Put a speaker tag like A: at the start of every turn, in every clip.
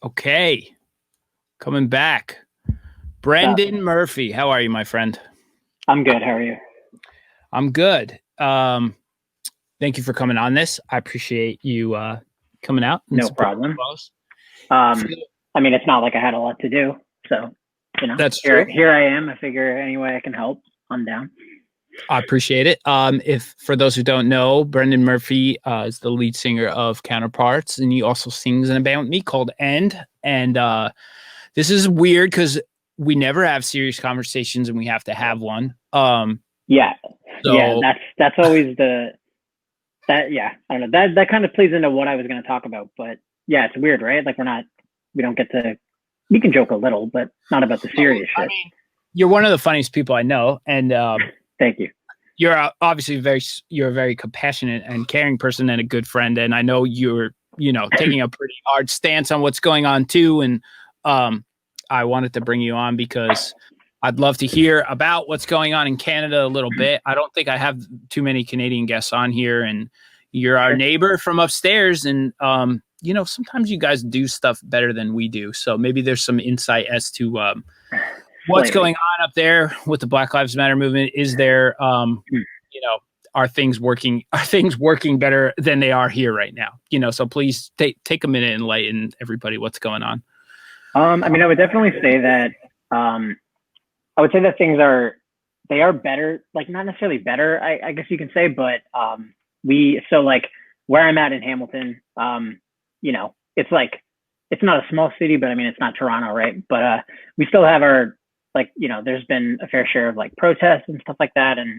A: Okay, coming back. Brendan Murphy, how are you, my friend?
B: I'm good. How are you?
A: I'm good. Thank you for coming on this. I appreciate you coming out and
B: No
A: supporting
B: problem.
A: the cause.
B: Um, I mean, it's not like I had a lot to do, so
A: That's
B: here
A: true.
B: here I am. I figure any way I can help, I'm down.
A: I appreciate it. If for those who don't know, Brendan Murphy is the lead singer of Counterparts, and he also sings in a band with me called End. And this is weird because we never have serious conversations, and we have to have one.
B: Yeah, yeah.
A: So
B: That's always yeah. I don't know. That kind of plays into what I was going to talk about, but yeah, it's weird, right? Like we don't get to. We can joke a little, but not about the serious
A: I
B: shit.
A: mean, you're one of the funniest people I know, and
B: Thank you.
A: you're obviously you're a very compassionate and caring person and a good friend. And I know you're, taking a pretty hard stance on what's going on too. And I wanted to bring you on because I'd love to hear about what's going on in Canada a little bit. I don't think I have too many Canadian guests on here, and you're our neighbor from upstairs. And, sometimes you guys do stuff better than we do. So maybe there's some insight as to what's going on up there with the Black Lives Matter movement. Is there, are things working better than they are here right now? So please take a minute and enlighten everybody what's going on.
B: I mean, I would definitely say that I would say that they are better, like not necessarily better, I guess you can say, but like where I'm at in Hamilton, it's like it's not a small city, but I mean it's not Toronto, right? But we still have our there's been a fair share of like protests and stuff like that, and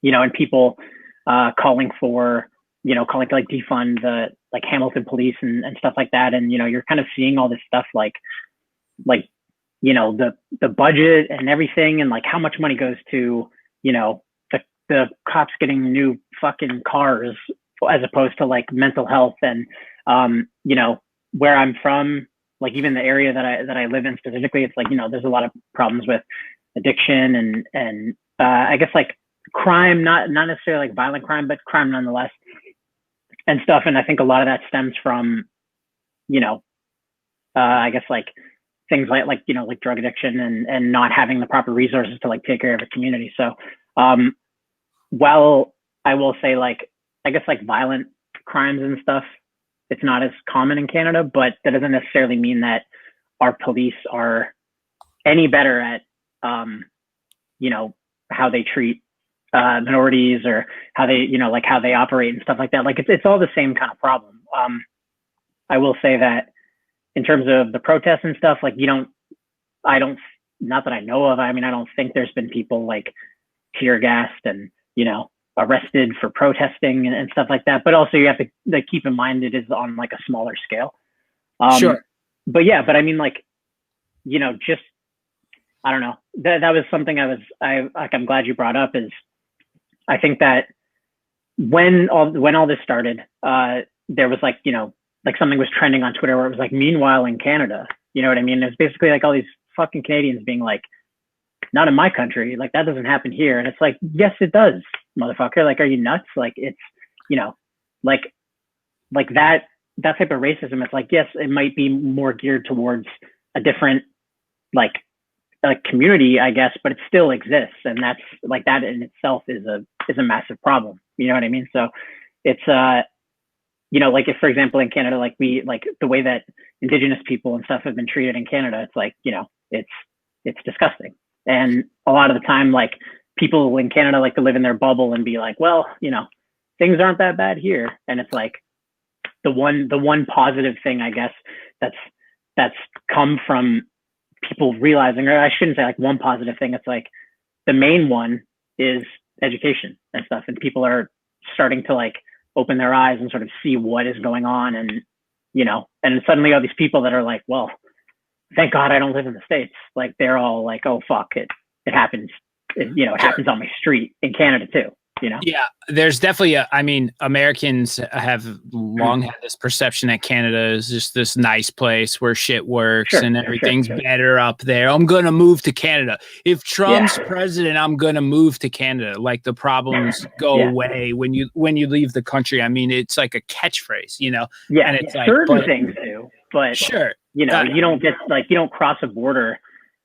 B: and people calling to like defund the like Hamilton police and stuff like that, and you're kind of seeing all this stuff like the budget and everything, and like how much money goes to the cops getting new fucking cars as opposed to like mental health, and where I'm from, like even the area that I live in specifically, it's like there's a lot of problems with addiction and I guess like crime, not necessarily like violent crime, but crime nonetheless and stuff. And I think a lot of that stems from I guess like things like drug addiction and not having the proper resources to like take care of a community. So while I will say like I guess like violent crimes and stuff, it's not as common in Canada, but that doesn't necessarily mean that our police are any better at how they treat minorities or how they like how they operate and stuff like that. Like it's all the same kind of problem. I will say that in terms of the protests and stuff, like I don't, not that I know of. I mean, I don't think there's been people like tear gassed and arrested for protesting and stuff like that. But also you have to like, keep in mind it is on like a smaller scale.
A: Sure.
B: But I mean, like, just, I don't know. That was something I'm glad you brought up is I think that when all this started, there was like, like something was trending on Twitter where it was like, meanwhile in Canada, you know what I mean? It's basically like all these fucking Canadians being like, not in my country. Like that doesn't happen here. And it's like, yes, it does, motherfucker. Like, are you nuts? Like it's, like that type of racism. It's like, yes, it might be more geared towards a different, like community, I guess, but it still exists. And that's like, that in itself is a massive problem. You know what I mean? So it's, like if, for example, in Canada, like the way that Indigenous people and stuff have been treated in Canada, it's like, it's disgusting. And a lot of the time, like people in Canada like to live in their bubble and be like, well, things aren't that bad here. And it's like the one positive thing, I guess, that's come from people realizing, or I shouldn't say like one positive thing. It's like the main one is education and stuff. And people are starting to like open their eyes and sort of see what is going on. And, and suddenly all these people that are like, well, thank God I don't live in the States. Like they're all like, oh fuck, it happens. It happens on my street in Canada too.
A: Yeah, there's definitely Americans have long had this perception that Canada is just this nice place where shit works and everything's better up there. I'm going to move to Canada. If Trump's president, I'm going to move to Canada. Like the problems go away when you leave the country. I mean, it's like a catchphrase,
B: Yeah,
A: and it's like
B: certain things do, but
A: sure.
B: You know, you don't get like, you don't cross a border.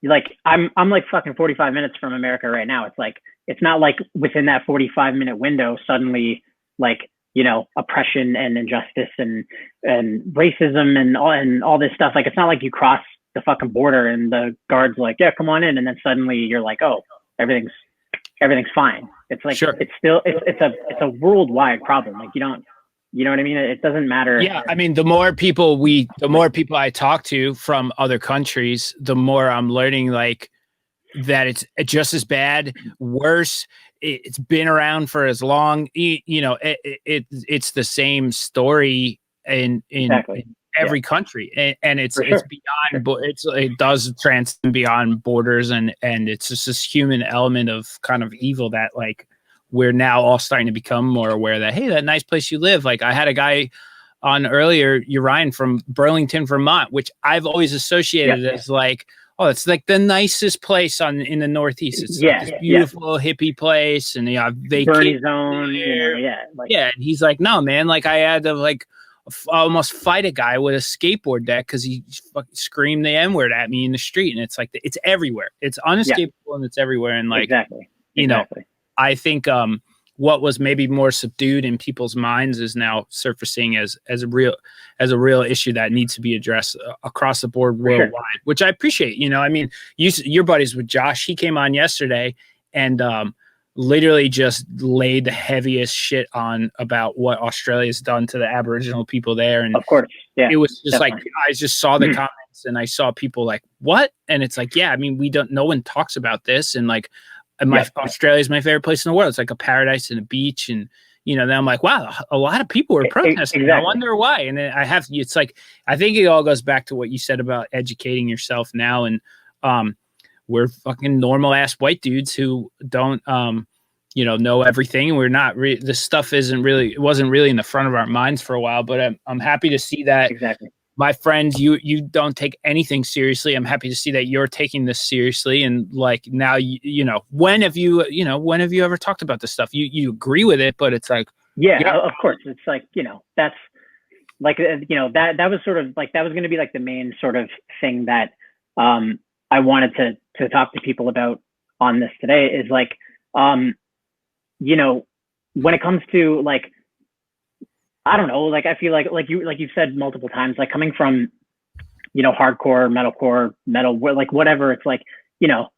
B: Like I'm like fucking 45 minutes from America right now. It's like, it's not like within that 45-minute window, suddenly like, you know, oppression and injustice and racism and all this stuff. Like, it's not like you cross the fucking border and the guard's like, yeah, come on in. And then suddenly you're like, oh, everything's fine. It's like,
A: sure.
B: it's still, it's a worldwide problem. Like, you don't, you know what I mean? It doesn't matter.
A: Yeah, I mean, the more people I talk to from other countries, the more I'm learning like that it's just as bad, worse. It's been around for as long. You know, it's the same story in every country, and it's beyond. It does transcend beyond borders, and it's just this human element of kind of evil that like we're now all starting to become more aware that, hey, that nice place you live. Like I had a guy on earlier, Ryan from Burlington, Vermont, which I've always associated as like, oh, it's like the nicest place in the Northeast. It's like this beautiful hippie place, and
B: Bernie zone,
A: and he's like, no, man, like I had to like almost fight a guy with a skateboard deck because he fucking screamed the N-word at me in the street, and it's like it's everywhere. It's unescapable and it's everywhere, and like you know. I think what was maybe more subdued in people's minds is now surfacing as a real issue that needs to be addressed across the board worldwide, which I appreciate. You know, I mean, your buddies with Josh, he came on yesterday and literally just laid the heaviest shit on about what Australia's done to the Aboriginal people there. And
B: of course,
A: it was just like, I just saw the comments and I saw people like, what? And it's like, yeah, I mean, no one talks about this. And like, Australia is my favorite place in the world. It's like a paradise and a beach. And, you know, then I'm like, wow, a lot of people are protesting. I wonder why. And then it's like, I think it all goes back to what you said about educating yourself now. And we're fucking normal ass white dudes who don't, you know everything. And we're not this stuff wasn't really in the front of our minds for a while, but I'm happy to see that.
B: Exactly.
A: My friends, you don't take anything seriously. I'm happy to see that you're taking this seriously. And like now, you know, when have you ever talked about this stuff? You agree with it, but it's like,
B: of course. It's like, you know, that's like, you know, that was sort of like, that was going to be like the main sort of thing that I wanted to talk to people about on this today is like, you know, when it comes to like, I don't know, like I feel like you've said multiple times, like coming from, you know, hardcore, metal, like whatever, it's like, you know,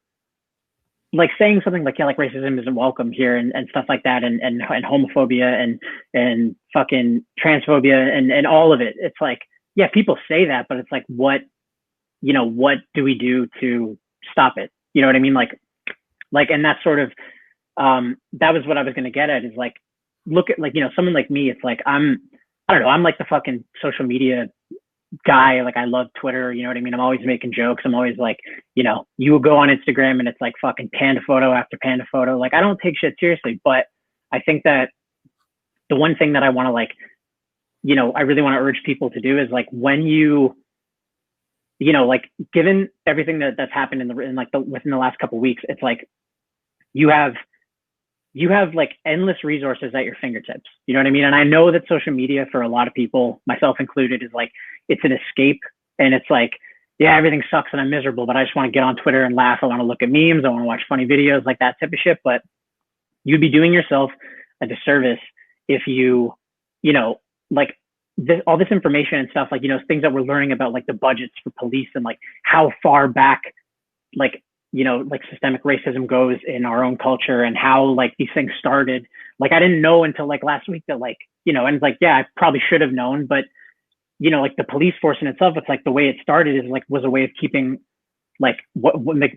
B: like saying something like, yeah, like racism isn't welcome here and stuff like that, and homophobia and fucking transphobia and all of it. It's like, yeah, people say that, but it's like, what do we do to stop it? You know what I mean? Like, and that's sort of, that was what I was going to get at, is like, look at like, you know, someone like me, it's like, I don't know, I'm like the fucking social media guy. Like I love Twitter, you know what I mean? I'm always making jokes. I'm always like, you know, you will go on Instagram and it's like fucking panda photo after panda photo. Like I don't take shit seriously, but I think that the one thing that I want to like, you know, I really want to urge people to do is like, when you know, like given everything that's happened within the last couple of weeks, it's like, you have like endless resources at your fingertips. You know what I mean? And I know that social media for a lot of people, myself included, is like, it's an escape. And it's like, yeah, everything sucks and I'm miserable, but I just want to get on Twitter and laugh. I want to look at memes. I want to watch funny videos, like that type of shit. But you'd be doing yourself a disservice if you know, like all this information and stuff, like, you know, things that we're learning about like the budgets for police and like how far back, like, you know, like systemic racism goes in our own culture and how like these things started. Like I didn't know until like last week that like, you know, and it's like, yeah, I probably should have known, but you know, like the police force in itself, it's like the way it started is like, was a way of keeping like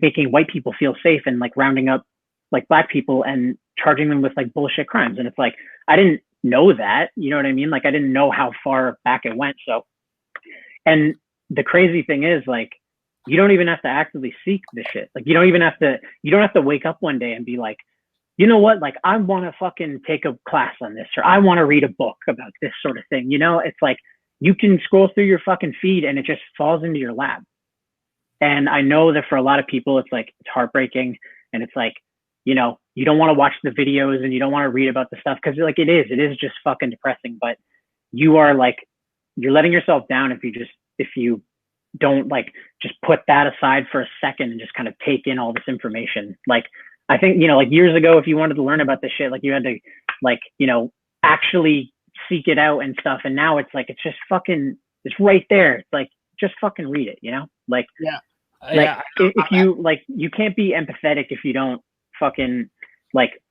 B: making white people feel safe and like rounding up like black people and charging them with like bullshit crimes. And it's like, I didn't know that, you know what I mean? Like I didn't know how far back it went. So, and the crazy thing is like, you don't even have to actively seek this shit. Like you don't have to wake up one day and be like, you know what? Like I want to fucking take a class on this, or I want to read a book about this sort of thing. You know, it's like you can scroll through your fucking feed and it just falls into your lap. And I know that for a lot of people, it's like, it's heartbreaking. And it's like, you know, you don't want to watch the videos and you don't want to read about the stuff. Cause like, it is just fucking depressing, but you are like, you're letting yourself down if you don't like just put that aside for a second and just kind of take in all this information. Like, I think, like years ago, if you wanted to learn about this shit, like you had to like, actually seek it out and stuff. And now it's like, it's just fucking, it's right there. It's like, just fucking read it, like, if you like, you can't be empathetic if you don't fucking like,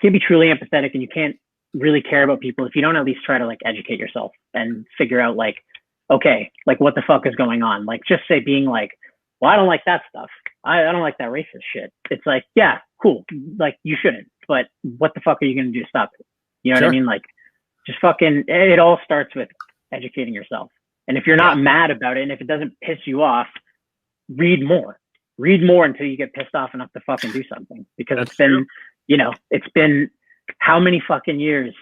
B: can't be truly empathetic, and you can't really care about people if you don't at least try to like educate yourself and figure out like, okay, like what the fuck is going on? Like, just say being like, well, I don't like that stuff. I don't like that racist shit. It's like, yeah, cool. Like, you shouldn't, but what the fuck are you going to do to stop it? You know what I mean? Like, just fucking, it all starts with educating yourself. And if you're not mad about it, and if it doesn't piss you off, read more until you get pissed off enough to fucking do something, because it's been, it's been how many fucking years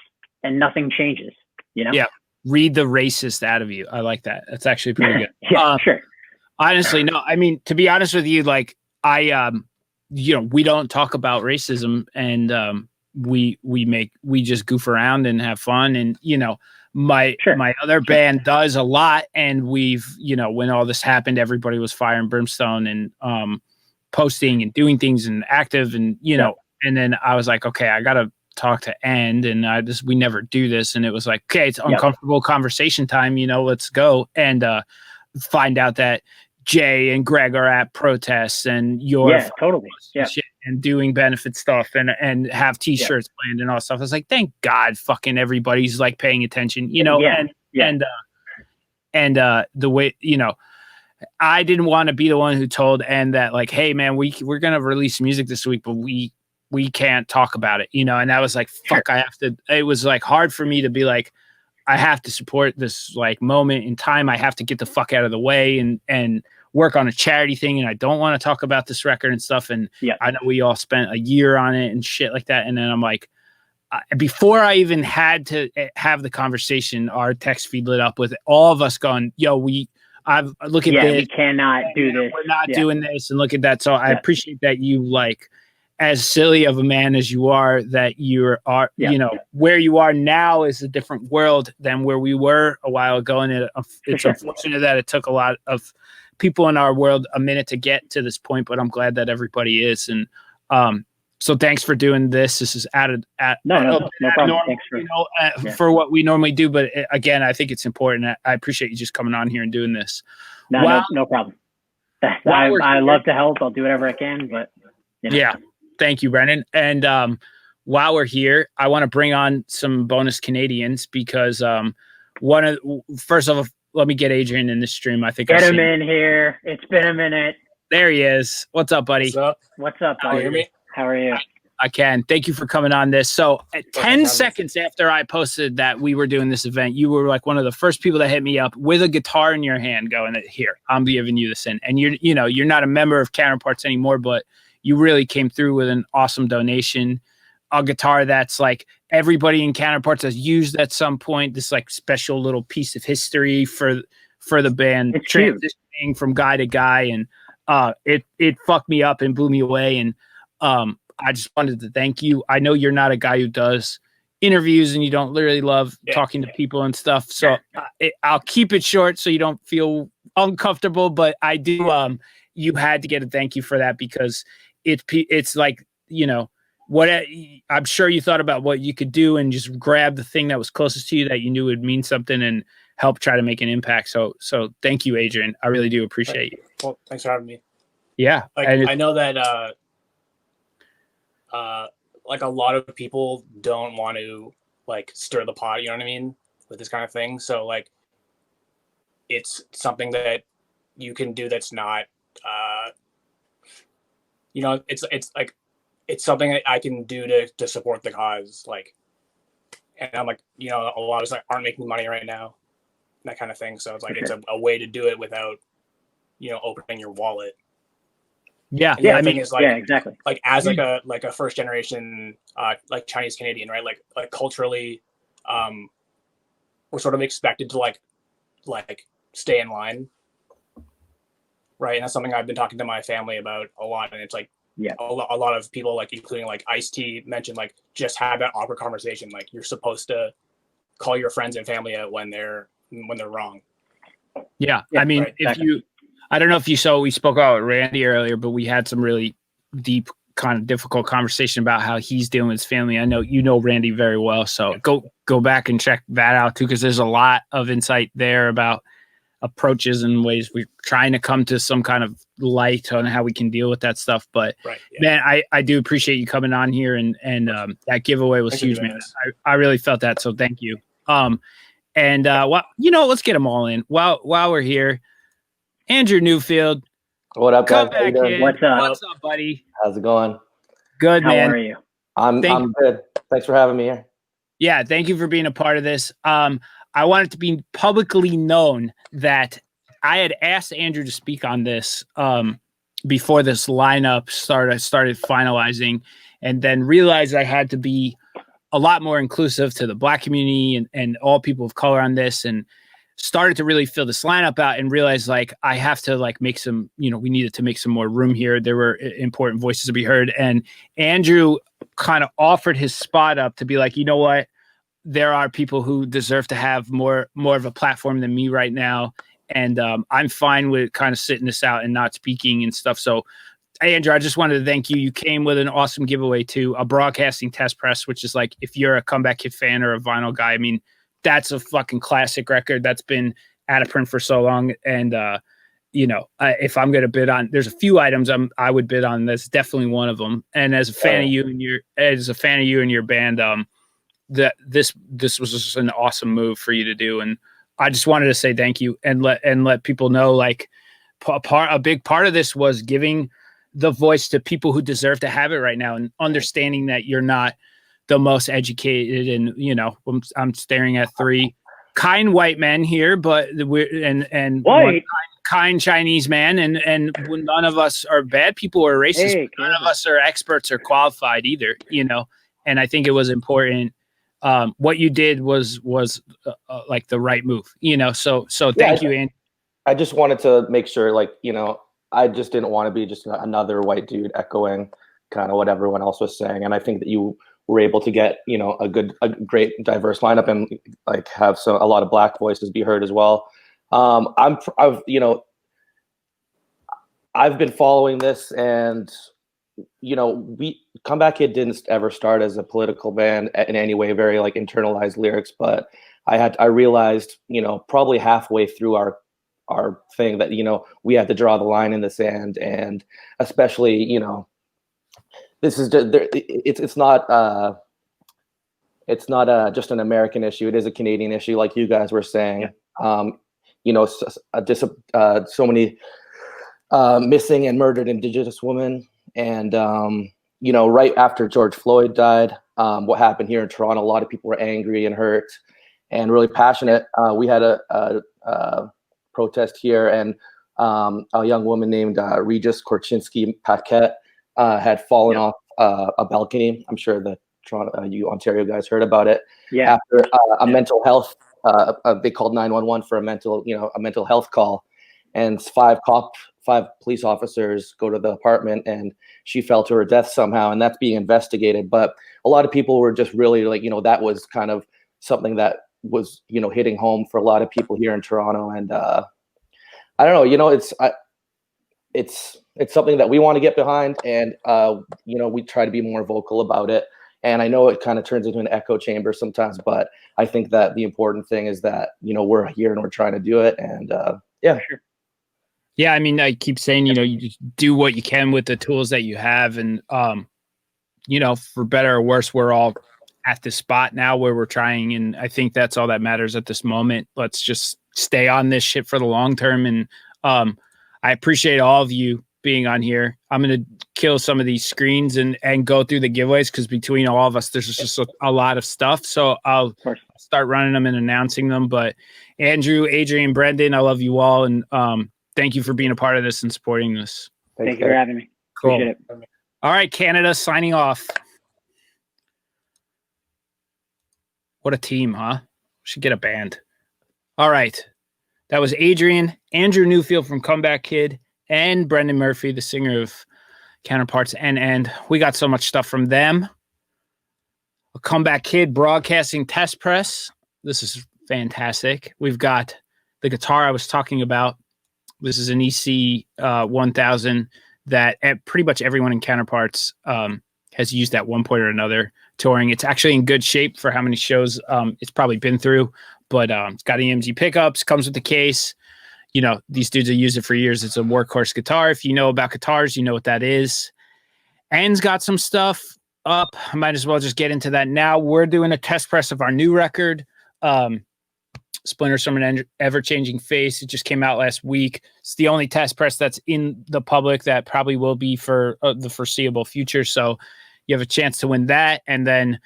B: and nothing changes,
A: Yeah. Read the racist out of you. I like that. That's actually pretty good.
B: Yeah, sure.
A: Honestly, no, I mean, to be honest with you, like we don't talk about racism, and we just goof around and have fun. And, my other band does a lot. And we've, when all this happened, everybody was fire and brimstone and posting and doing things and active, and, and then I was like, okay, I got to talk to End, and we never do this. And it was like, okay, it's uncomfortable conversation time, let's go. And find out that Jay and Greg are at protests, and you're
B: totally
A: and doing benefit stuff, and have t-shirts planned and all stuff. I was like, thank God fucking everybody's like paying attention, and the way, I didn't want to be the one who told End that like, hey man, we're going to release music this week, but we can't talk about it, and that was like, fuck, I have to, it was like hard for me to be like, I have to support this like moment in time. I have to get the fuck out of the way and work on a charity thing. And I don't want to talk about this record and stuff. And I know we all spent a year on it and shit like that. And then I'm like, before I even had to have the conversation, our text feed lit up with all of us going, yo, look at this.
B: We cannot do this.
A: We're not doing this. And look at that. So I appreciate that you like, as silly of a man as you are, that where you are now is a different world than where we were a while ago. And it's unfortunate that it took a lot of people in our world a minute to get to this point, but I'm glad that everybody is. And so thanks for doing this. This is added
B: no problem. Thanks
A: for what we normally do. But again, I think it's important. I appreciate you just coming on here and doing this.
B: No problem. I love to help. I'll do whatever I can, but
A: yeah. Thank you, Brennan. And while we're here, I want to bring on some bonus Canadians, because first of all, let me get Adrian in the stream. I think
B: get him in here. It's been a minute.
A: There he is. What's up, buddy?
B: What's up, buddy?
C: Can you hear me?
B: How are you?
A: I can. Thank you for coming on this. So 10 seconds after I posted that we were doing this event, you were like one of the first people that hit me up with a guitar in your hand going, here, I'm giving you this in. And you're not a member of Counterparts anymore, but you really came through with an awesome donation, a guitar that's like everybody in Counterparts has used at some point. This like special little piece of history for the band,
B: it's
A: transitioning from guy to guy, and it fucked me up and blew me away. And I just wanted to thank you. I know you're not a guy who does interviews, and you don't literally love talking to people and stuff. So I'll keep it short so you don't feel uncomfortable. But I do. You had to get a thank you for that, because it's like, what I'm sure you thought about what you could do and just grab the thing that was closest to you that you knew would mean something and help try to make an impact. So thank you, Adrian. I really do appreciate you.
C: Well, thanks for having me.
A: Yeah.
C: I know that like a lot of people don't want to like stir the pot, you know what I mean, with this kind of thing. So like, it's something that you can do that's not it's like, it's something that I can do to support the cause. Like, and I'm like, a lot of us like aren't making money right now, that kind of thing. So it's like, it's a way to do it without, opening your wallet.
A: Yeah.
C: And the thing is like,
B: exactly.
C: Like as like a first generation, like Chinese Canadian, right? Like culturally, we're sort of expected to like stay in line. Right. And that's something I've been talking to my family about a lot. And it's like, a lot of people, like including like Ice-T, mentioned like just have that awkward conversation. Like you're supposed to call your friends and family out when they're wrong.
A: Yeah. I mean,
B: right, exactly.
A: I don't know if you saw, we spoke about Randy earlier, but we had some really deep, kind of difficult conversation about how he's dealing with his family. I know you know Randy very well, so go back and check that out too, because there's a lot of insight there about approaches and ways we're trying to come to some kind of light on how we can deal with that stuff. But man, I do appreciate you coming on here, and that giveaway was huge, man. I really felt that, so thank you. Well, let's get them all in while we're here. Andrew Newfield.
D: What up, guys? How you
B: doing? What's up,
A: buddy?
D: How's it going?
A: Good, man.
B: How are you?
D: I'm good. Thanks for having me here.
A: Yeah, thank you for being a part of this. I want it to be publicly known that I had asked Andrew to speak on this before this lineup started finalizing, and then realized I had to be a lot more inclusive to the Black community and all people of color on this, and started to really fill this lineup out and realized like I have to like make some, we needed to make some more room here. There were important voices to be heard. And Andrew kind of offered his spot up to be like, you know what? There are people who deserve to have more of a platform than me right now. And I'm fine with kind of sitting this out and not speaking and stuff. So Andrew, I just wanted to thank you. You came with an awesome giveaway too, a broadcasting test press, which is like, if you're a Comeback Kid fan or a vinyl guy, I mean, that's a fucking classic record that's been out of print for so long. And, if I'm going to bid on, there's a few items I would bid on. That's definitely one of them. And as a fan of you and your band, this was just an awesome move for you to do. And I just wanted to say thank you and let people know, like a big part of this was giving the voice to people who deserve to have it right now, and understanding that you're not the most educated, and I'm staring at three kind white men here, but one kind Chinese man, and none of us are bad people or racist. Hey, none of us are experts or qualified either, and I think it was important. What you did was like the right move, so thank you, Andy.
D: I just wanted to make sure, I just didn't want to be just another white dude echoing kind of what everyone else was saying, and I think that you were able to get a great diverse lineup and like have a lot of Black voices be heard as well. I've been following this, and Comeback Kid didn't ever start as a political band in any way, very like internalized lyrics, but I realized probably halfway through our thing that we had to draw the line in the sand, and especially this is it's not just an American issue. It is a Canadian issue, like you guys were saying. Yeah. So many missing and murdered Indigenous women, and right after George Floyd died, what happened here in Toronto, a lot of people were angry and hurt and really passionate. We had a protest here, and a young woman named Regis Korchinski-Paquette had fallen off a balcony. I'm sure the you Ontario guys heard about it.
B: Yeah.
D: After a mental health, they called 911 for a mental health call, and five police officers go to the apartment, and she fell to her death somehow, and that's being investigated. But a lot of people were just really like, that was kind of something that was hitting home for a lot of people here in Toronto, and I don't know, it's something that we want to get behind, and we try to be more vocal about it. And I know it kind of turns into an echo chamber sometimes, but I think that the important thing is that we're here and we're trying to do it, and yeah.
B: Sure.
A: Yeah, I mean, I keep saying you just do what you can with the tools that you have, and for better or worse, we're all at this spot now where we're trying, and I think that's all that matters at this moment. Let's just stay on this shit for the long term, and I appreciate all of you being on here. I'm going to kill some of these screens and go through the giveaways, because between all of us, there's just a lot of stuff. So I'll start running them and announcing them. But Andrew, Adrian, Brendan, I love you all. And thank you for being a part of this and supporting this.
B: Thank you for having me.
A: Cool.
B: Appreciate it.
A: All right, Canada, signing off. What a team, huh? Should get a band. All right. That was Adrian, Andrew Newfield from Comeback Kid, and Brendan Murphy, the singer of Counterparts. And we got so much stuff from them. A Comeback Kid broadcasting test press. This is fantastic. We've got the guitar I was talking about, This is an EC 1000 that pretty much everyone in Counterparts has used at one point or another touring. It's actually in good shape for how many shows it's probably been through, but it's got EMG pickups, comes with the case. You know, these dudes have used it for years. It's a workhorse guitar. If you know about guitars, you know what that is. Anne's got some stuff up. I might as well just get into that now. We're doing a test press of our new record, Splinters from an Ever-Changing Face. It just came out last week. It's the only test press that's in the public that probably will be for the foreseeable future. So you have a chance to win that. And then,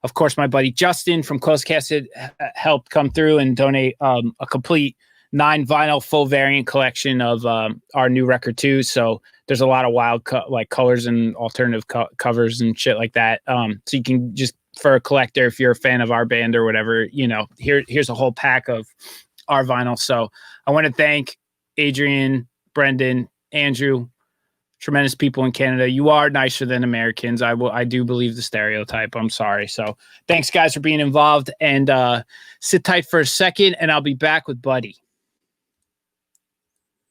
A: of course, my buddy Justin from Close Casted helped come through and donate a complete 9 vinyl full variant collection of our new record too. So there's a lot of wild colors and alternative covers and shit like that. So you can just, for a collector, if you're a fan of our band or whatever, you know, here's a whole pack of our vinyl. So I want to thank Adrian, Brendan, Andrew, tremendous people in Canada. You are nicer than Americans. I do believe the stereotype. I'm sorry. So thanks guys for being involved, and sit tight for a second and I'll be back with Buddy.